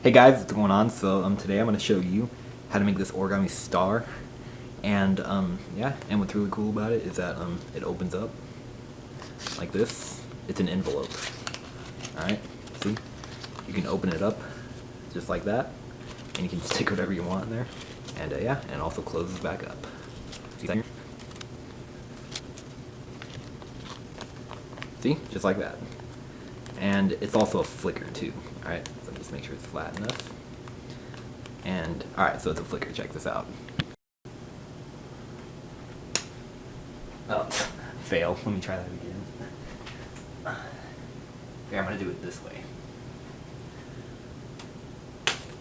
Hey guys, what's going on? So today I'm going to show you how to make this origami star, and yeah, and what's really cool about it is that it opens up like this. It's an envelope. All right, see, you can open it up just like that, and you can stick whatever you want in there, and yeah, and it also closes back up. See that here? See, just like that. And it's also a flicker too. Alright, so just make sure it's flat enough. And alright, so it's a flicker. Check this out. Oh, fail. Let me try that again. Here, I'm gonna do it this way.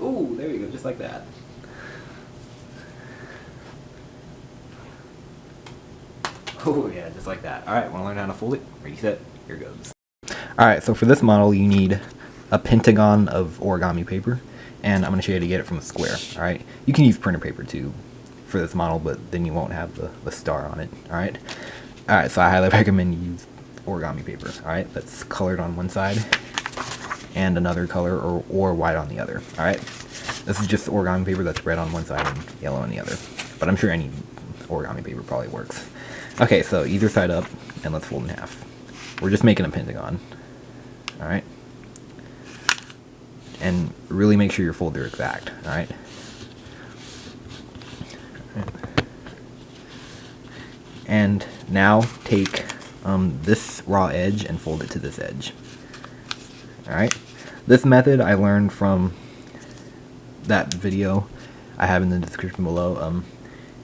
Ooh, there you go, just like that. Oh yeah, just like that. Alright, wanna learn how to fold it? Ready, set, here goes. Alright, so for this model you need a pentagon of origami paper, and I'm going to show you how to get it from a square. Alright, you can use printer paper too for this model, but then you won't have the star on it. Alright, so I highly recommend you use origami paper. Alright, that's colored on one side and another color or white on the other. Alright, this is just origami paper that's red on one side and yellow on the other, but I'm sure any origami paper probably works. Okay, so either side up, and let's fold in half. We're just making a pentagon. Alright, and really make sure your folds are exact. Alright, and now take this raw edge and fold it to this edge. Alright, this method I learned from that video I have in the description below.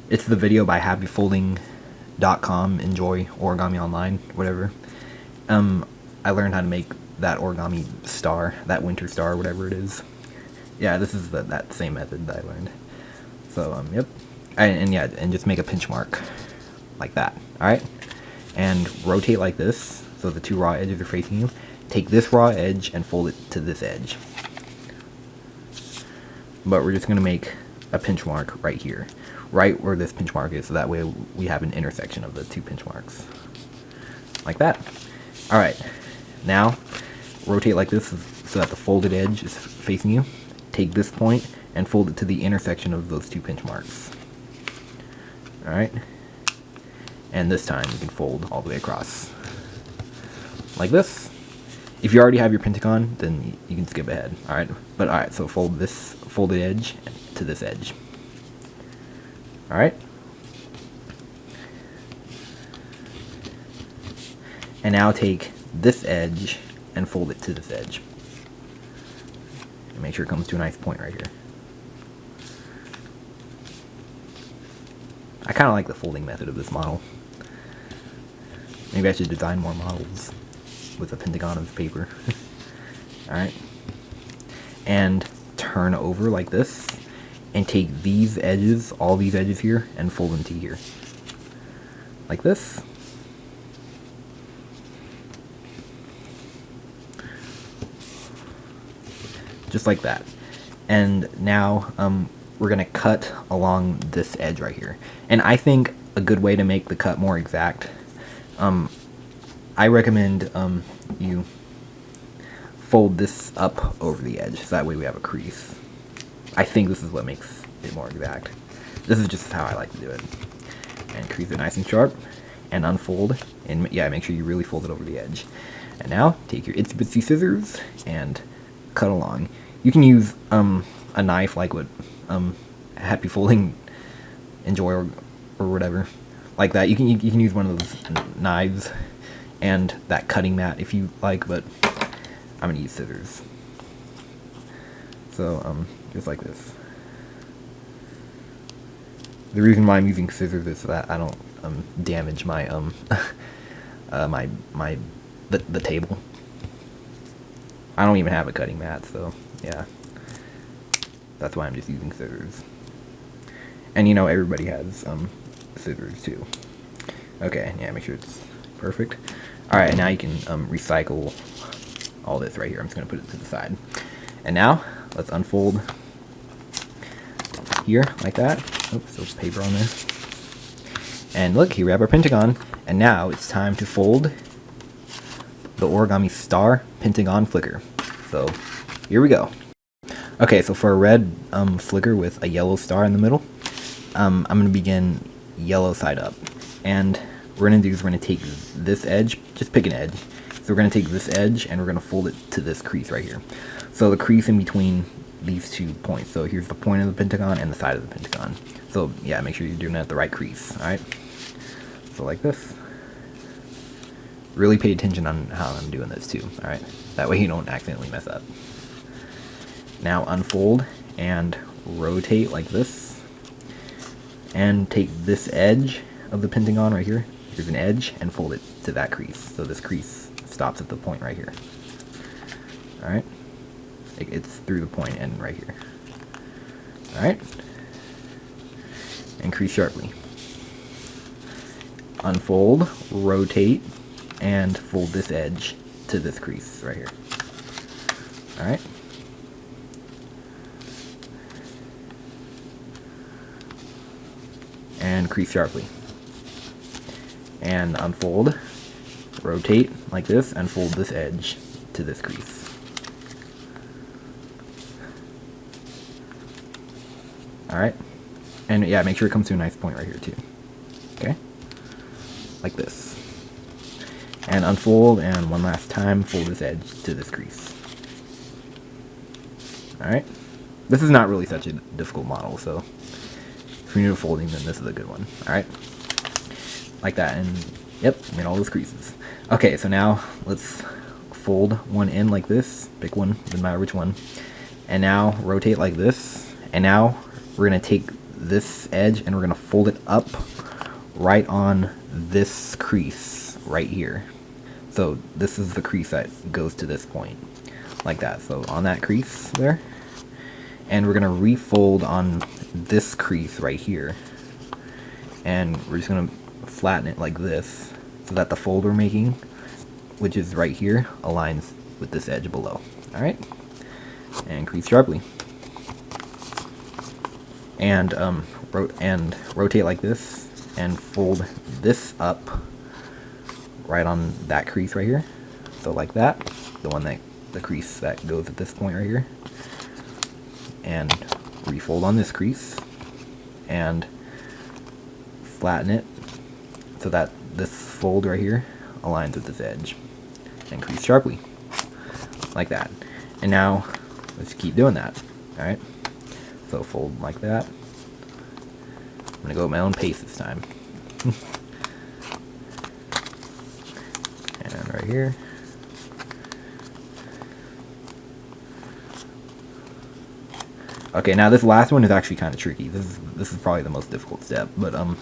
It's the video by happyfolding.com, enjoy origami online, whatever. I learned how to make that origami star, that winter star, whatever it is. Yeah, this is that same method that I learned. So, yep. And yeah, and just make a pinch mark like that, alright? And rotate like this, so the two raw edges are facing you. Take this raw edge and fold it to this edge. But we're just going to make a pinch mark right here, right where this pinch mark is, so that way we have an intersection of the two pinch marks. Like that. Alright, now rotate like this so that the folded edge is facing you. Take this point and fold it to the intersection of those two pinch marks. Alright, and this time you can fold all the way across like this. If you already have your pentagon, then you can skip ahead. Alright, but alright, so fold this folded edge to this edge. Alright, and now take this edge and fold it to this edge. And make sure it comes to a nice point right here. I kind of like the folding method of this model. Maybe I should design more models with a pentagon of paper. Alright. And turn over like this. And take these edges, all these edges here, and fold them to here. Like this. Just like that. And now we're gonna cut along this edge right here. And I think a good way to make the cut more exact, I recommend you fold this up over the edge, so that way we have a crease. I think this is what makes it more exact. This is just how I like to do it. And crease it nice and sharp, and unfold, and yeah, make sure you really fold it over the edge. And now take your itsy bitsy scissors and cut along. You can use a knife like what Happy Folding enjoy or whatever, like that. You can use one of those knives and that cutting mat if you like, but I'm gonna use scissors. So just like this. The reason why I'm using scissors is so that I don't damage my the table. I don't even have a cutting mat, so yeah, that's why I'm just using scissors. And you know, everybody has scissors too. Okay, yeah, make sure it's perfect. Alright, now you can recycle all this right here. I'm just going to put it to the side. And now, let's unfold here, like that. Oops, there's paper on there. And look, here we have our pentagon. And now it's time to fold the origami star pentagon flicker. So here we go. Okay, so for a red flicker with a yellow star in the middle, I'm going to begin yellow side up. And we're going to do is we're going to take this edge, just pick an edge. So we're going to take this edge and we're going to fold it to this crease right here. So the crease in between these 2 points. So here's the point of the pentagon and the side of the pentagon. So yeah, make sure you're doing it at the right crease, alright? So like this. Really pay attention on how I'm doing this too, alright? That way you don't accidentally mess up. Now unfold and rotate like this. And take this edge of the pentagon right here. Here's an edge and fold it to that crease. So this crease stops at the point right here. Alright? It's through the point end right here. Alright? And crease sharply. Unfold, rotate, and fold this edge to this crease right here. Alright? And crease sharply. And unfold, rotate like this, and fold this edge to this crease. Alright? And yeah, make sure it comes to a nice point right here too. Okay? Like this. And unfold, and one last time, fold this edge to this crease. Alright? This is not really such a difficult model, so if you're new to folding, then this is a good one. Alright? Like that, and yep, made all those creases. Okay, so now let's fold one in like this. Pick one, doesn't matter which one. And now rotate like this. And now we're going to take this edge and we're going to fold it up right on this crease right here. So this is the crease that goes to this point. Like that. So on that crease there. And we're going to refold on this crease right here. And we're just going to flatten it like this so that the fold we're making, which is right here, aligns with this edge below. Alright? And crease sharply. And rotate like this and fold this up right on that crease right here. So like that, the crease that goes at this point right here. And refold on this crease and flatten it so that this fold right here aligns with this edge. And crease sharply. Like that. And now let's keep doing that. Alright? So fold like that. I'm going to go at my own pace this time. And right here. Okay, now this last one is actually kind of tricky. This is probably the most difficult step. But what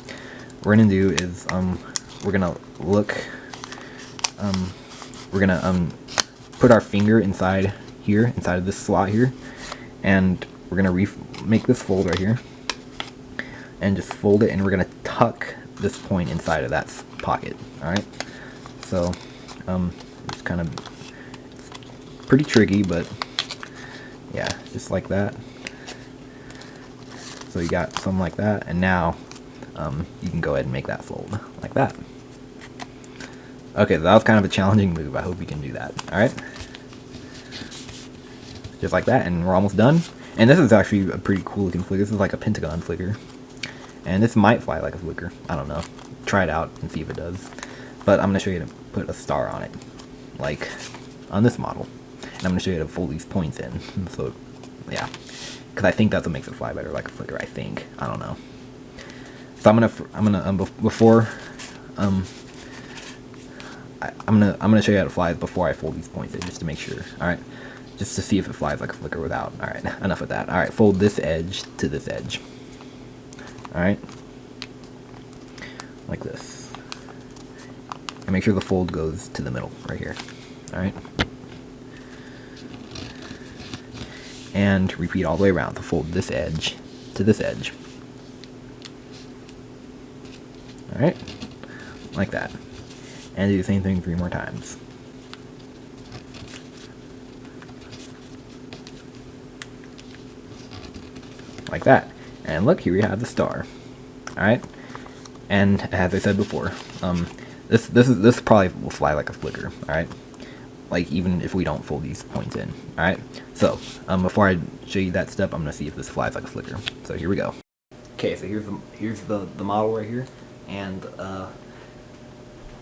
we're going to do is we're going to look. We're going to put our finger inside here, inside of this slot here. And we're going to make this fold right here. And just fold it, and we're going to tuck this point inside of that pocket. Alright? So, it's kind of pretty tricky, but yeah, just like that. So you got something like that, and now you can go ahead and make that fold like that. Okay, so that was kind of a challenging move. I hope you can do that. Alright? Just like that, and we're almost done. And this is actually a pretty cool looking flicker. This is like a Pentagon flicker. And this might fly like a flicker. I don't know. Try it out and see if it does. But I'm going to show you to put a star on it. Like on this model. And I'm going to show you to fold these points in. So, yeah. Because I think that's what makes it fly better like a flicker, I think. I don't know. So I'm gonna show you how to fly before I fold these points in, just to make sure. Alright? Just to see if it flies like a flicker without. Alright, enough of that. Alright, fold this edge to this edge. Alright? Like this. And make sure the fold goes to the middle, right here. Alright? And repeat all the way around. So fold this edge to this edge. Alright? Like that. And do the same thing 3 more times. Like that. And look, here we have the star. Alright? And as I said before, this probably will fly like a flicker, alright? Like even if we don't fold these points in, alright? So, before I show you that step, I'm gonna see if this flies like a flicker. So here we go. Okay, so here's the model right here, and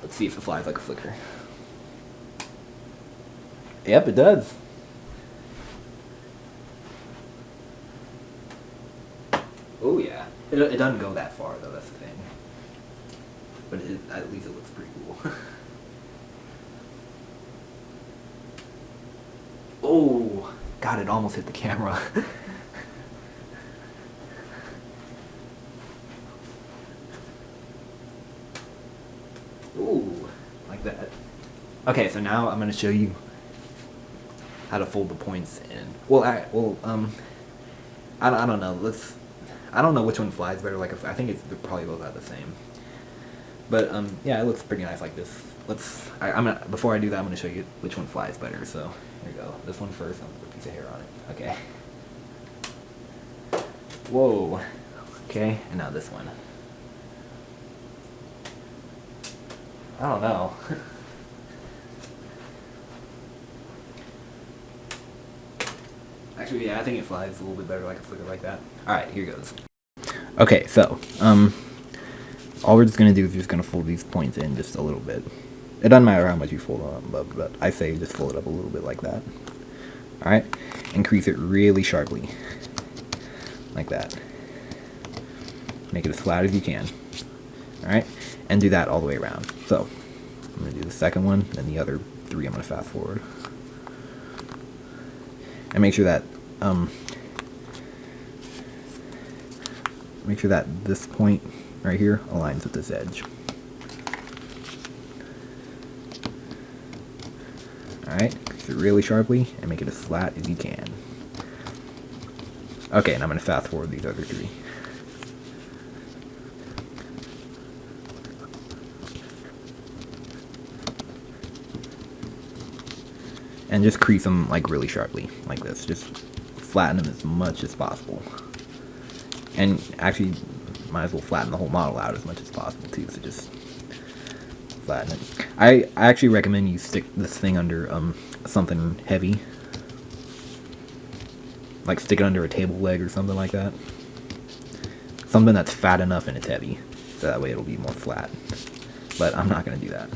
let's see if it flies like a flicker. Yep, it does. Oh yeah, it doesn't go that far though. That's the thing. But at least it looks pretty cool. Oh, God, it almost hit the camera. Ooh, like that. Okay, so now I'm gonna show you how to fold the points in. Well, I don't know. I don't know which one flies better. Like, I think they're probably both about the same. But yeah, it looks pretty nice like this. Before I do that, I'm gonna show you which one flies better. So here we go. This one first. I'm gonna put a piece of hair on it. Okay. Whoa. Okay, and now this one. I don't know. Actually, yeah, I think it flies a little bit better like a flicker like that. Alright, here goes. Okay, so, all we're just gonna do is just gonna fold these points in just a little bit. It doesn't matter how much you fold them up, but I say just fold it up a little bit like that. Alright? And crease it really sharply. Like that. Make it as flat as you can. Alright? And do that all the way around. So, I'm going to do the second one, then the other three I'm going to fast forward. And make sure that this point right here aligns with this edge. Alright, crease it really sharply and make it as flat as you can. Okay, and I'm going to fast forward these other three. And just crease them like really sharply, like this. Just flatten them as much as possible. And actually, might as well flatten the whole model out as much as possible too. So just flatten it. I actually recommend you stick this thing under something heavy, like stick it under a table leg or something like that. Something that's fat enough and it's heavy, so that way it'll be more flat. But I'm not gonna do that.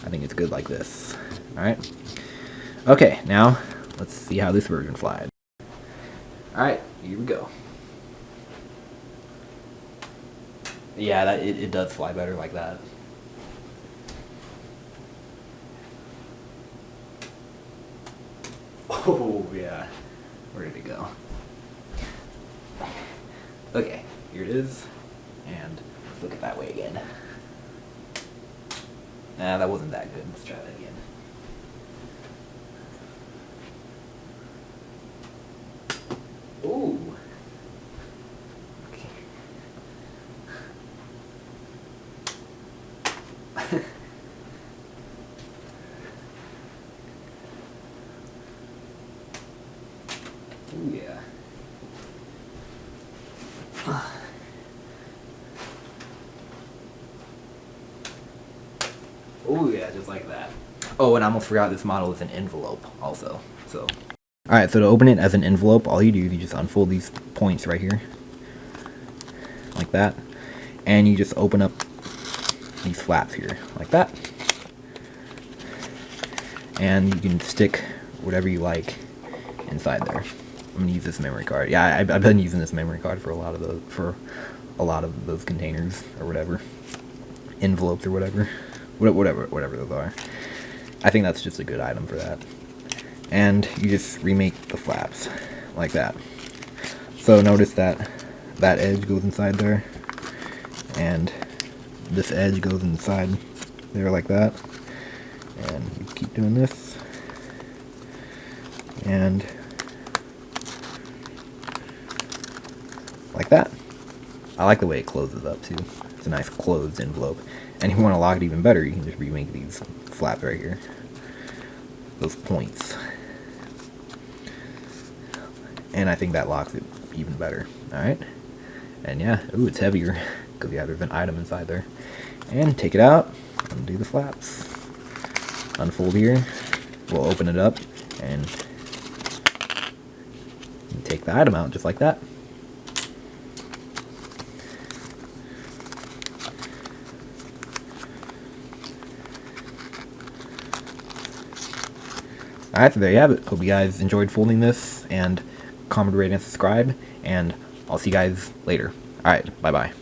I think it's good like this. All right. Okay, now let's see how this version flies. Alright, here we go. Yeah, it does fly better like that. Oh, yeah. Where did it go? Okay, here it is. And let's look at that way again. Nah, that wasn't that good. Let's try that again. Ooh. Okay. Ooh, yeah. Oh yeah, just like that. Oh, and I almost forgot this model is an envelope also. So, alright, so to open it as an envelope, all you do is you just unfold these points right here. Like that. And you just open up these flaps here. Like that. And you can stick whatever you like inside there. I'm gonna use this memory card. Yeah, I've been using this memory card for a lot of those containers or whatever. Envelopes or whatever those are. I think that's just a good item for that. And you just remake the flaps like that. So notice that that edge goes inside there, and this edge goes inside there like that. And you keep doing this, and like that. I like the way it closes up too. It's a nice closed envelope. And if you want to lock it even better, you can just remake these flaps right here. Those points. And I think that locks it even better. Alright. And yeah, ooh, it's heavier. Because yeah, there's an item inside there. And take it out. Undo the flaps. Unfold here. We'll open it up. And Take the item out just like that. Alright, so there you have it. Hope you guys enjoyed folding this, and comment, rate, and subscribe, and I'll see you guys later. Alright, bye-bye.